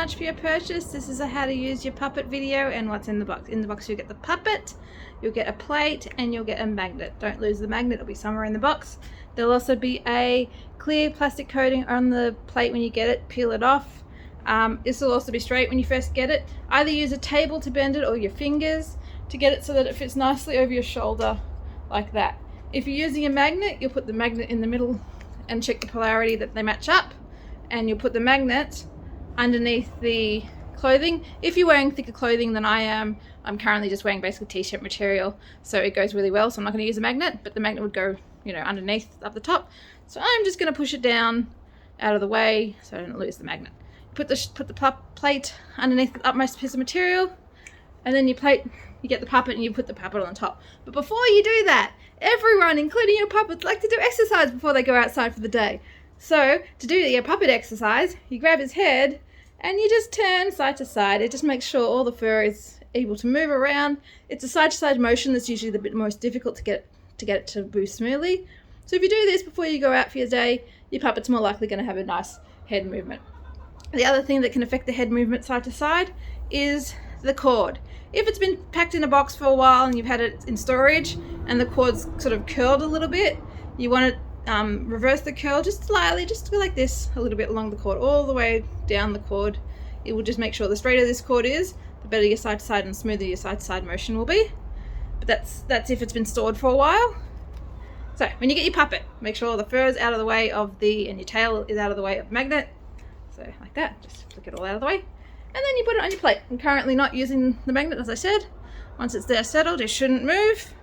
much for your purchase. This is a how to use your puppet video and what's in the box. In the box you'll get the puppet, you'll get a plate, and you'll get a magnet. Don't lose the magnet, it'll be somewhere in the box. There'll also be a clear plastic coating on the plate when you get it. Peel it off. This will also be straight when you first get it. Either use a table to bend it or your fingers to get it so that it fits nicely over your shoulder like that. If you're using a magnet, you'll put the magnet in the middle and check the polarity that they match up, and you'll put the magnet underneath the clothing. If you're wearing thicker clothing than I am, I'm currently just wearing basically t-shirt material, so it goes really well, so I'm not going to use a magnet, but the magnet would go, you know, underneath up the top. So I'm just going to push it down out of the way so I don't lose the magnet. Put the plate underneath the upmost piece of material, and then you get the puppet and you put the puppet on the top. But before you do that, everyone, including your puppets, like to do exercise before they go outside for the day. So to do your puppet exercise, you grab his head and you just turn side to side. It just makes sure all the fur is able to move around. It's a side to side motion that's usually the bit most difficult to get it to move smoothly. So if you do this before you go out for your day, your puppet's more likely going to have a nice head movement. The other thing that can affect the head movement side to side is the cord. If it's been packed in a box for a while and you've had it in storage and the cord's sort of curled a little bit, you want to reverse the curl just slightly, just go like this, a little bit along the cord, all the way down the cord. It will just make sure the straighter this cord is, the better your side to side and smoother your side to side motion will be. But that's if it's been stored for a while. So when you get your puppet, make sure the fur is out of the way of and your tail is out of the way of the magnet. So like that, just flick it all out of the way. And then you put it on your plate. I'm currently not using the magnet, as I said. Once it's there settled, it shouldn't move.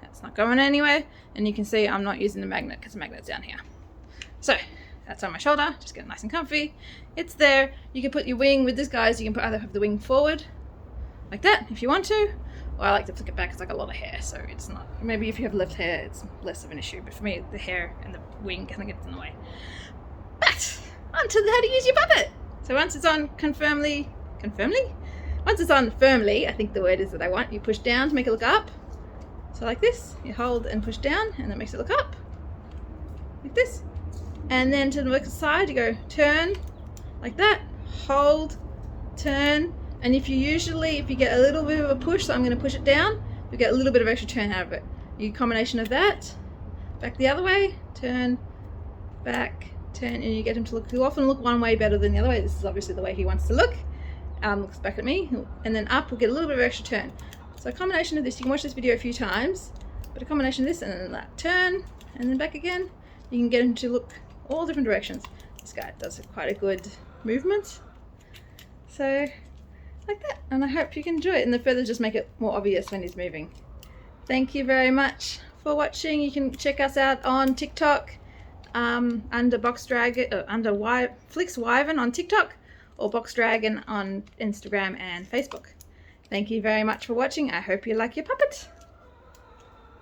That's not going anywhere. And you can see I'm not using the magnet because the magnet's down here. So that's on my shoulder, just get it nice and comfy. It's there. You can put your wing with this, guys. You can either have the wing forward, like that, if you want to. Or I like to flick it back because I got a lot of hair, so it's not, maybe if you have left hair, it's less of an issue. But for me, the hair and the wing kind of gets in the way. But on to how to use your puppet. So once it's on once it's on firmly, I think the word is that I want, you push down to make it look up. So like this, you hold and push down, and that makes it look up, like this. And then to the side, you go turn, like that, hold, turn. And if you get a little bit of a push, so I'm going to push it down, you get a little bit of extra turn out of it. You combination of that, back the other way, turn, back, turn, and you get him to look. He'll often look one way better than the other way. This is obviously the way he wants to look. Looks back at me, and then up. We'll get a little bit of extra turn. So a combination of this. You can watch this video a few times, but a combination of this and then that turn, and then back again. You can get him to look all different directions. This guy does quite a good movement. So like that, and I hope you can enjoy it. And the feathers just make it more obvious when he's moving. Thank you very much for watching. You can check us out on TikTok. Under Box Dragon, under Flix Wyvern on TikTok, or Box Dragon on Instagram and Facebook. Thank you very much for watching. I hope you like your puppet.